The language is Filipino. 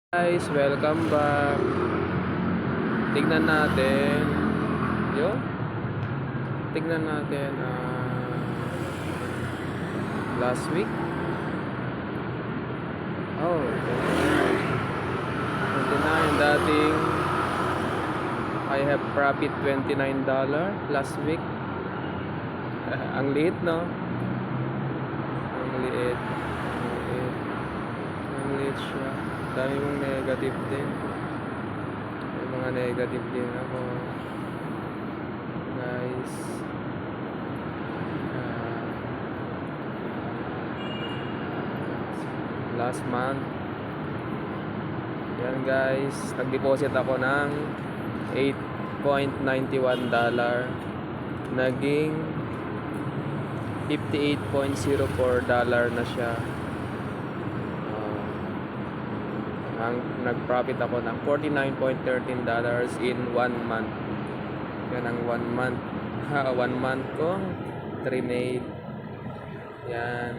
Guys, welcome back. Tignan natin. Yo. Tignan natin last week. Oh, 29 dating I have profit $29 last week. Ang liit, no? Ang liit. Ang liit siya. Dami mong negative din. May mga negative din ako, guys. Last month, yan guys, nag-deposit ako ng $8.91, naging $58.04 na siya. Nag-profit ako ng $49.13 in 1 month. Yan ang 1 month. 1 month ko trinade. Yan.